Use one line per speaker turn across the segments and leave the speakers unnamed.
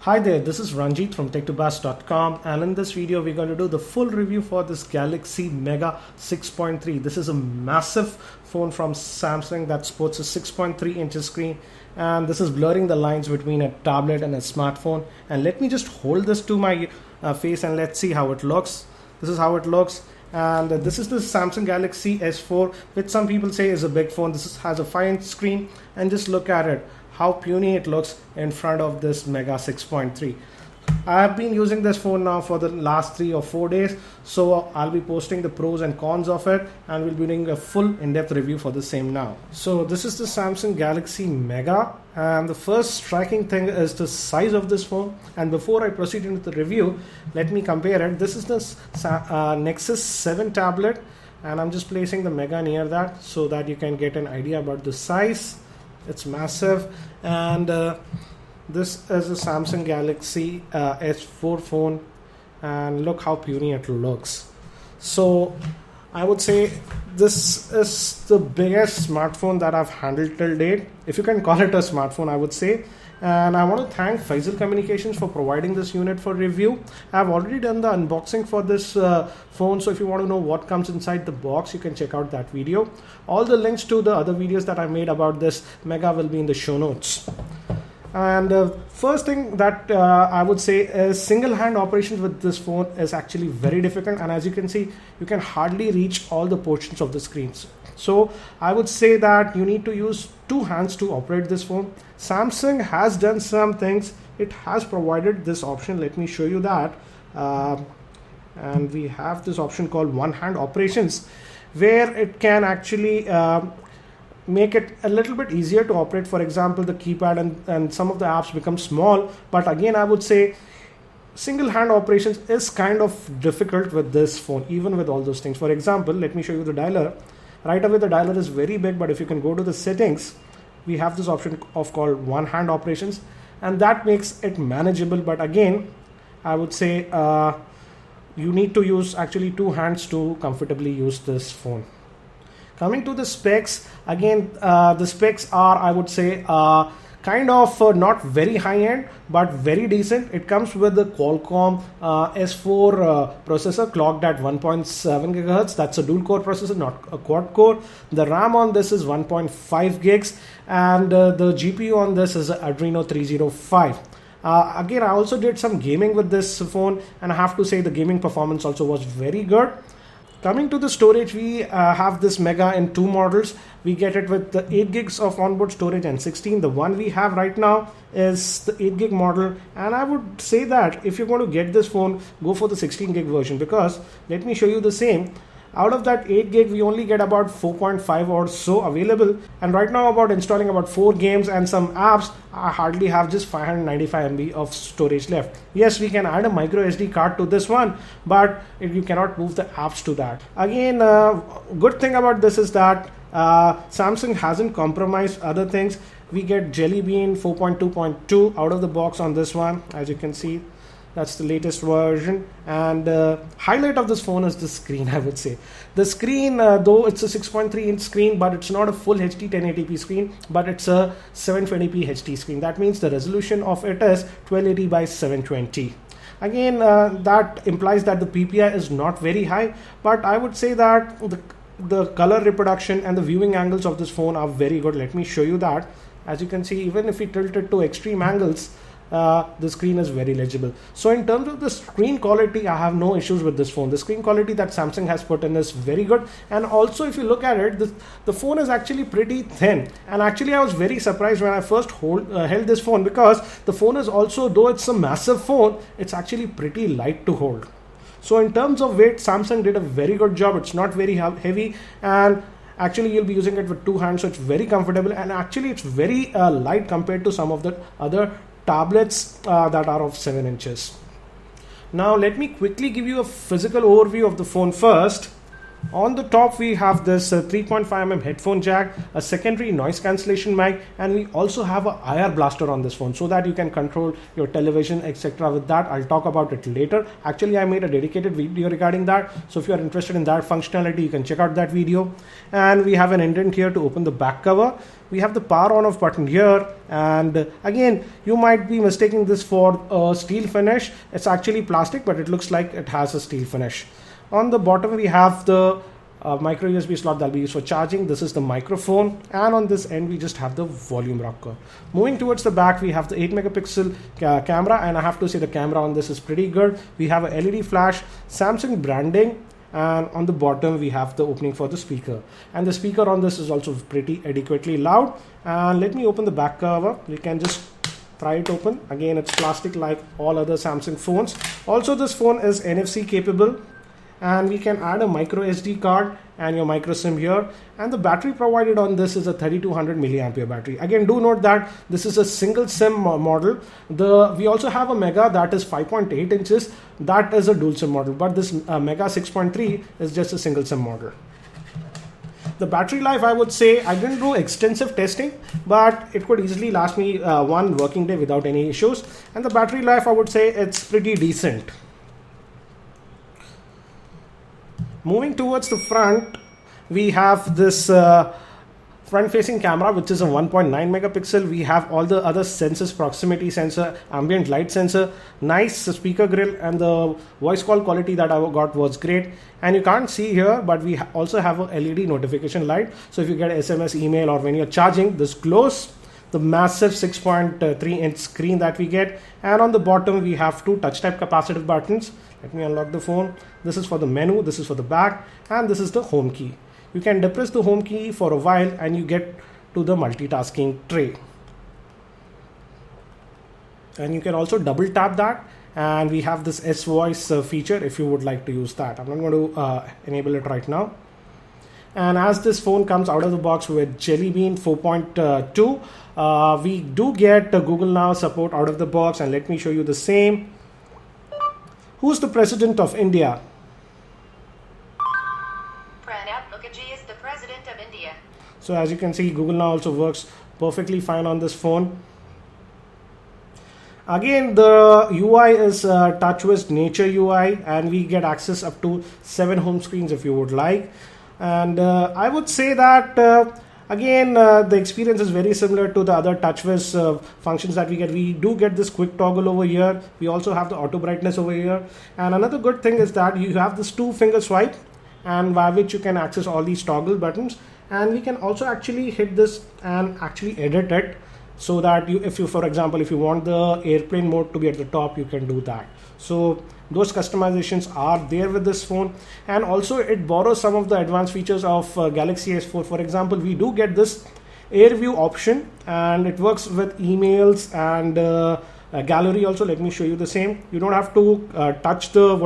Hi there, this is Ranjit from tech2bas.com, and in this video we're going to do the full review for this Galaxy Mega 6.3. This is a massive phone from Samsung that sports a 6.3 inches screen, and this is blurring the lines between a tablet and a smartphone. And let me just hold this to my face and let's see how it looks. This is how it looks. And this is the Samsung Galaxy S4, which some people say is a big phone. Has a 5-inch screen, and just look at it, how puny it looks in front of this Mega 6.3. I have been using this phone now for the last 3 or 4 days, so I'll be posting the pros and cons of it, and we'll be doing a full in-depth review for the same now. So this is the Samsung Galaxy Mega, and the first striking thing is the size of this phone. And before I proceed into the review, let me compare it. This is the Nexus 7 tablet, and I'm just placing the Mega near that so that you can get an idea about the size. It's massive. And this is a Samsung Galaxy S4 phone, and look how puny it looks. So I would say this is the biggest smartphone that I've handled till date, if you can call it a smartphone, I would say. And I want to thank Faisal Communications for providing this unit for review. I've already done the unboxing for this phone, so if you want to know what comes inside the box, you can check out that video. All the links to the other videos that I made about this Mega will be in the show notes. And first thing that I would say is single-hand operations with this phone is actually very difficult, and as you can see, you can hardly reach all the portions of the screens. So I would say that you need to use 2 hands to operate this phone. Samsung has done some things. It has provided this option. Let me show you that. And we have this option called one-hand operations, where it can actually make it a little bit easier to operate. For example, the keypad and some of the apps become small. But again, I would say single hand operations is kind of difficult with this phone, even with all those things. For example, let me show you the dialer. Right away, the dialer is very big, but if you can go to the settings, we have this option of called one hand operations, and that makes it manageable. But again, I would say you need to use actually 2 hands to comfortably use this phone. Coming to the specs, again, the specs are, I would say, kind of not very high end, but very decent. It comes with the Qualcomm S4 processor clocked at 1.7 GHz. That's a dual core processor, not a quad core. The RAM on this is 1.5 gigs, and the GPU on this is Adreno 305. Again, I also did some gaming with this phone, and I have to say the gaming performance also was very good. Coming to the storage, we have this Mega in 2 models. We get it with the 8 gigs of onboard storage and 16. The one we have right now is the 8 gig model, and I would say that if you're going to get this phone, go for the 16 gig version, because let me show you the same. Out of that 8 gig, we only get about 4.5 or so available. And right now, about installing about 4 games and some apps, I hardly have just 595 MB of storage left. Yes, we can add a micro SD card to this one, but you cannot move the apps to that. Again, good thing about this is that Samsung hasn't compromised other things. We get Jelly Bean 4.2.2 out of the box on this one, as you can see. That's the latest version, and highlight of this phone is the screen, I would say. The screen, though it's a 6.3 inch screen, but it's not a full HD 1080p screen, but it's a 720p HD screen. That means the resolution of it is 1280 by 720. Again, that implies that the PPI is not very high, but I would say that the color reproduction and the viewing angles of this phone are very good. Let me show you that. As you can see, even if we tilt it to extreme angles, the screen is very legible. So in terms of the screen quality, I have no issues with this phone. The screen quality that Samsung has put in is very good, and also if you look at it, the phone is actually pretty thin. And actually I was very surprised when I first held this phone, because the phone is also, though it's a massive phone, it's actually pretty light to hold. So in terms of weight, Samsung did a very good job. It's not very heavy, and actually you'll be using it with 2 hands, so it's very comfortable, and actually it's very light compared to some of the other tablets that are of 7 inches. Now let me quickly give you a physical overview of the phone first. On the top, we have this 3.5mm headphone jack, a secondary noise cancellation mic, and we also have a IR blaster on this phone, so that you can control your television, etc. With that, I'll talk about it later. Actually, I made a dedicated video regarding that, so if you are interested in that functionality, you can check out that video. And we have an indent here to open the back cover. we have the power on off button here, and again you might be mistaking this for a steel finish. It's actually plastic, but it looks like it has a steel finish. On the bottom we have the micro USB slot that will be used for charging. This is the microphone, and on this end we just have the volume rocker. Moving towards the back, we have the 8 megapixel camera, and I have to say the camera on this is pretty good. We have a LED flash, Samsung branding, and on the bottom we have the opening for the speaker, and the speaker on this is also pretty adequately loud. And let me open the back cover. You can just pry it open. Again, it's plastic like all other Samsung phones. Also, this phone is NFC capable, and we can add a micro SD card and your micro SIM here, and the battery provided on this is a 3200 milliampere battery. Again, do note that this is a single SIM model. We also have a Mega that is 5.8 inches, that is a dual SIM model, but this Mega 6.3 is just a single SIM model. The battery life, I would say, I didn't do extensive testing, but it could easily last me one working day without any issues, and the battery life, I would say, it's pretty decent. Moving towards the front, we have this front-facing camera, which is a 1.9 megapixel. We have all the other sensors, proximity sensor, ambient light sensor, nice speaker grill, and the voice call quality that I got was great. And you can't see here, but we also have a LED notification light. So if you get SMS, email, or when you're charging, this glows. The massive 6.3 inch screen that we get, and on the bottom we have two touch type capacitive buttons. Let me unlock the phone. This is for the menu, this is for the back, and this is the home key. You can depress the home key for a while and you get to the multitasking tray, and you can also double tap that, and we have this S voice feature if you would like to use that. I'm not going to enable it right now. And as this phone comes out of the box with Jelly Bean 4.2, we do get Google Now support out of the box, and let me show you the same. Who's the President of India?
Pranab Mukherjee is the President of India.
So as you can see, Google Now also works perfectly fine on this phone. Again, the UI is TouchWiz Nature UI, and we get access up to 7 home screens if you would like. And I would say that again the experience is very similar to the other TouchWiz functions that we get. We do get this quick toggle over here. We also have the auto brightness over here, and another good thing is that you have this 2-finger swipe, and by which you can access all these toggle buttons. And we can also actually hit this and actually edit it, so that if you for example if you want the airplane mode to be at the top, you can do that. So those customizations are there with this phone, and also it borrows some of the advanced features of Galaxy S4. For example, we do get this air view option, and it works with emails and gallery also. Let me show you the same. You don't have to touch the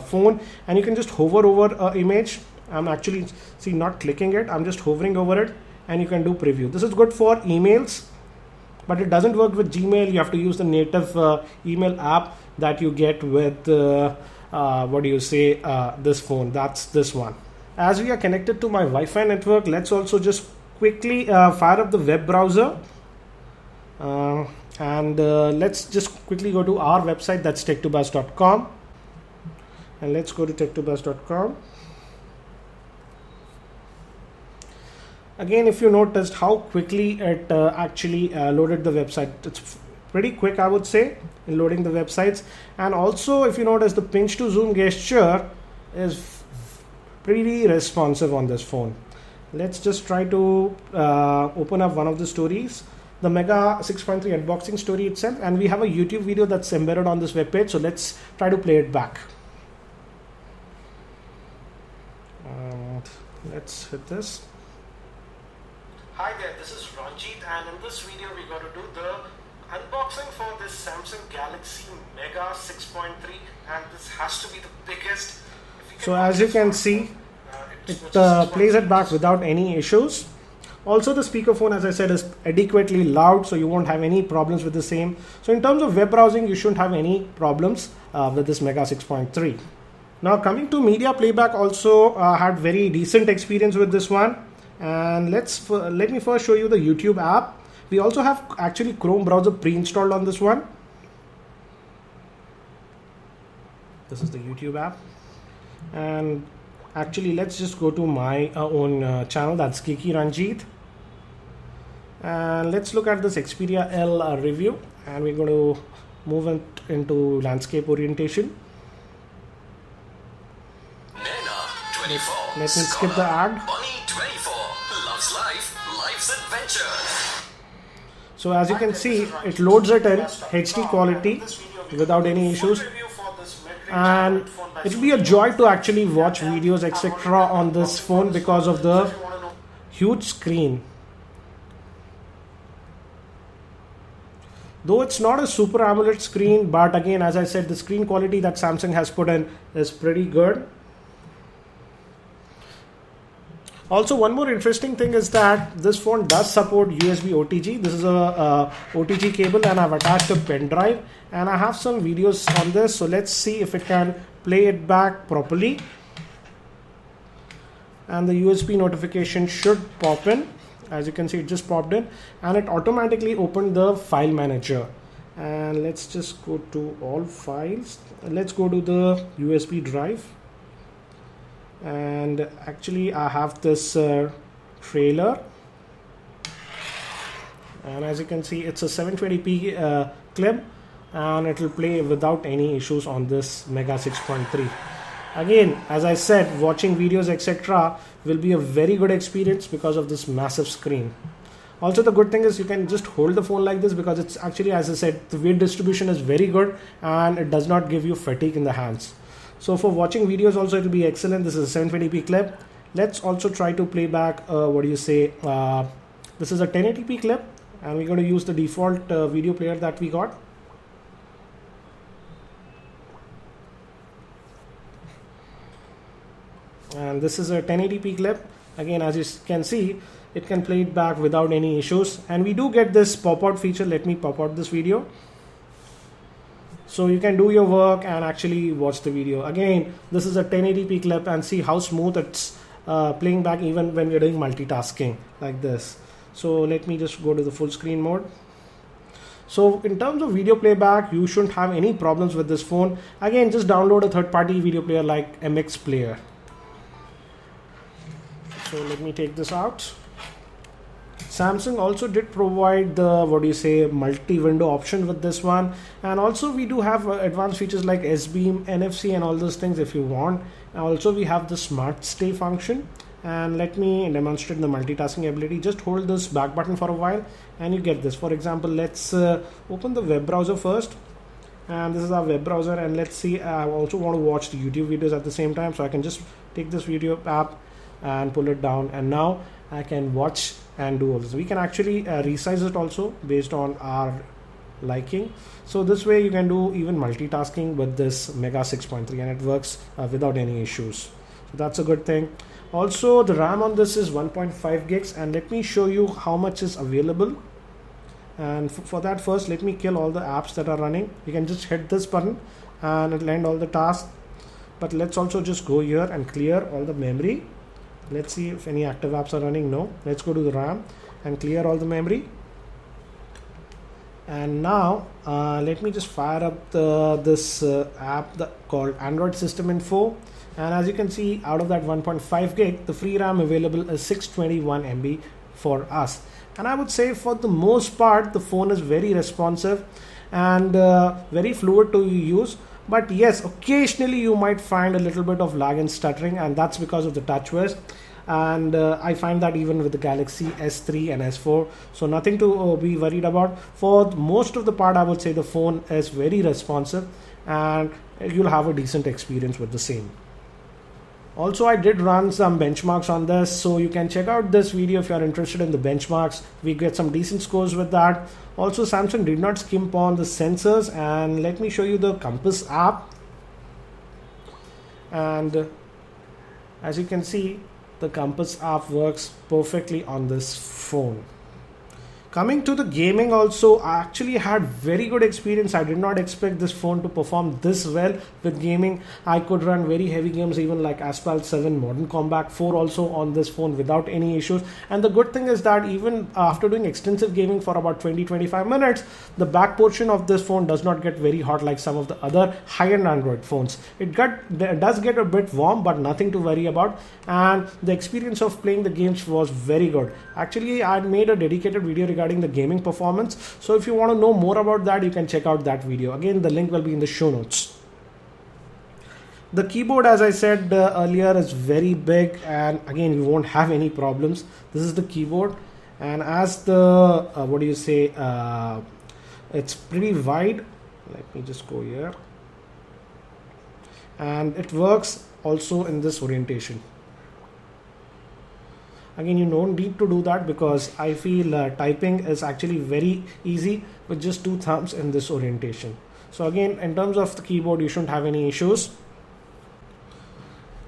phone, and you can just hover over an image. I'm actually not clicking it, I'm just hovering over it, and you can do preview. This is good for emails, but it doesn't work with Gmail. You have to use the native email app that you get with this phone. That's this one. As we are connected to my Wi-Fi network, let's also just quickly fire up the web browser, and let's just quickly go to our website, that's tech2buzz.com, and let's go to tech2buzz.com. Again, if you noticed how quickly it actually loaded the website, it's pretty quick, I would say, in loading the websites. And also, if you notice, the pinch to zoom gesture is pretty responsive on this phone. Let's just try to open up one of the stories, the Mega 6.3 unboxing story itself, and we have a YouTube video that's embedded on this webpage. So let's try to play it back. And let's hit this. Hi there, this is Ranjit, and in this video we're going to do the unboxing for this Samsung Galaxy Mega 6.3, and this has to be the biggest. So as you can see, it plays it back without any issues. Also, the speakerphone, as I said, is adequately loud, so you won't have any problems with the same. So in terms of web browsing, you shouldn't have any problems with this Mega 6.3. Now coming to media playback, also had very decent experience with this one. And let me first show you the YouTube app. We also have actually Chrome browser pre-installed on this one. This is the YouTube app, and actually let's just go to my own channel, that's Geekyranjit. And let's look at this Xperia L review, and we're going to move it into landscape orientation. Let me skip the ad.
Loves life, life's adventures.
So as you can see, it loads it in HD quality without any issues, and it will be a joy to actually watch videos etc. on this phone because of the huge screen. Though it's not a Super AMOLED screen, but again, as I said, the screen quality that Samsung has put in is pretty good. Also, one more interesting thing is that this phone does support USB OTG. This is a OTG cable, and I've attached a pen drive, and I have some videos on this. So let's see if it can play it back properly. And the USB notification should pop in. As you can see, it just popped in, and it automatically opened the file manager. And let's just go to all files. Let's go to the USB drive. And actually I have this trailer, and as you can see, it's a 720p clip, and it will play without any issues on this Mega 6.3. Again, as I said, watching videos etc. will be a very good experience because of this massive screen. Also, the good thing is you can just hold the phone like this, because it's actually, as I said, the weight distribution is very good and it does not give you fatigue in the hands. So for watching videos also, it will be excellent. This is a 720p clip. Let's also try to play back this is a 1080p clip, and we're going to use the default video player that we got. And this is a 1080p clip. Again, as you can see, it can play it back without any issues, and we do get this pop-out feature. Let me pop out this video, so you can do your work and actually watch the video. Again, this is a 1080p clip, and see how smooth it's playing back even when we're doing multitasking like this. So let me just go to the full screen mode. So in terms of video playback, you shouldn't have any problems with this phone. Again, just download a third-party video player like MX Player. So let me take this out. Samsung also did provide the multi-window option with this one, and also we do have advanced features like S-Beam, NFC, and all those things if you want. And also we have the Smart Stay function, and let me demonstrate the multitasking ability. Just hold this back button for a while and you get this. For example, let's open the web browser first, and this is our web browser, and let's see, I also want to watch the YouTube videos at the same time, so I can just take this video app and pull it down, and now I can watch and do all this. We can actually resize it also based on our liking. So this way you can do even multitasking with this Mega 6.3, and it works without any issues. So that's a good thing. Also, the RAM on this is 1.5 gigs, and let me show you how much is available. And for that, first let me kill all the apps that are running. You can just hit this button and it'll end all the tasks. But let's also just go here and clear all the memory. Let's see if any active apps are running. No. Let's go to the RAM and clear all the memory. And now let me just fire up this app called Android System Info. And as you can see, out of that 1.5 gig, the free RAM available is 621 MB for us. And I would say for the most part, the phone is very responsive and very fluid to use. But yes, occasionally you might find a little bit of lag and stuttering, and that's because of the TouchWiz. And I find that even with the Galaxy S3 and S4, so nothing to be worried about. For most of the part, I would say the phone is very responsive, and you'll have a decent experience with the same. Also, I did run some benchmarks on this, so you can check out this video if you're interested in the benchmarks. We get some decent scores with that. Also, Samsung did not skimp on the sensors, and let me show you the Compass app. And as you can see, the Compass app works perfectly on this phone. Coming to the gaming also, I actually had very good experience. I did not expect this phone to perform this well with gaming. I could run very heavy games even like Asphalt 7, Modern Combat 4 also on this phone without any issues. And the good thing is that even after doing extensive gaming for about 20-25 minutes, the back portion of this phone does not get very hot like some of the other high-end Android phones. It does get a bit warm, but nothing to worry about. And the experience of playing the games was very good. Actually, I made a dedicated video regarding the gaming performance, so if you want to know more about that, you can check out that video. Again, the link will be in the show notes. The keyboard, as I said earlier, is very big, and again, you won't have any problems. This is the keyboard, and as the it's pretty wide. Let me just go here, and it works also in this orientation. Again, you don't need to do that because I feel typing is actually very easy with just 2 thumbs in this orientation. So again, in terms of the keyboard, you shouldn't have any issues.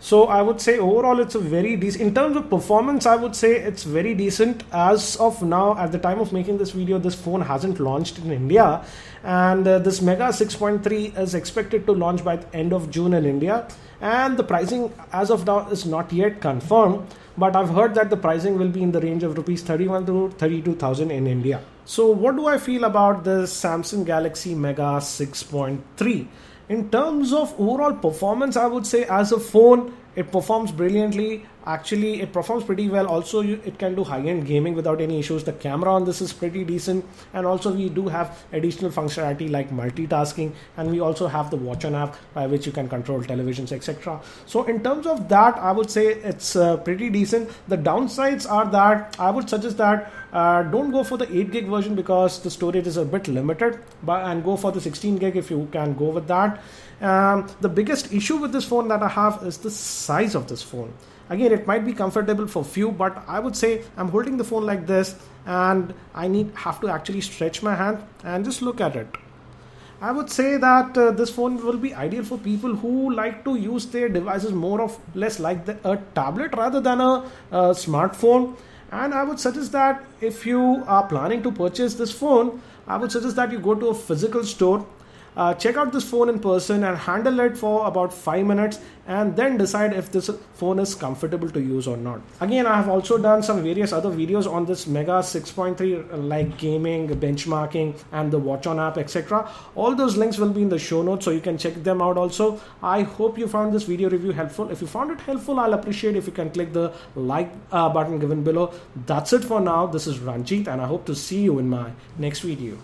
So I would say overall it's a very decent, in terms of performance, I would say it's very decent. As of now, at the time of making this video, this phone hasn't launched in India, and this Mega 6.3 is expected to launch by the end of June in India, and the pricing as of now is not yet confirmed, but I've heard that the pricing will be in the range of rupees 31 to 32,000 in India. So what do I feel about the Samsung Galaxy Mega 6.3? In terms of overall performance, I would say as a phone, it performs brilliantly. Actually, it performs pretty well. Also, it can do high-end gaming without any issues. The camera on this is pretty decent, and also we do have additional functionality like multitasking, and we also have the Watch On app by which you can control televisions, etc. So in terms of that, I would say it's pretty decent. The downsides are that I would suggest that don't go for the 8 gig version because the storage is a bit limited, and go for the 16 gig if you can go with that. The biggest issue with this phone that I have is the size of this phone. Again, it might be comfortable for few, but I would say I'm holding the phone like this, and I have to actually stretch my hand and just look at it. I would say that this phone will be ideal for people who like to use their devices more or less like a tablet rather than a smartphone. And I would suggest that if you are planning to purchase this phone, I would suggest that you go to a physical store, check out this phone in person and handle it for about 5 minutes, and then decide if this phone is comfortable to use or not. Again, I have also done some various other videos on this Mega 6.3 like gaming, benchmarking, and the Watch On app, etc. All those links will be in the show notes, so you can check them out also. I hope you found this video review helpful. If you found it helpful, I'll appreciate if you can click the like button given below. That's it for now. This is Ranjit, and I hope to see you in my next video.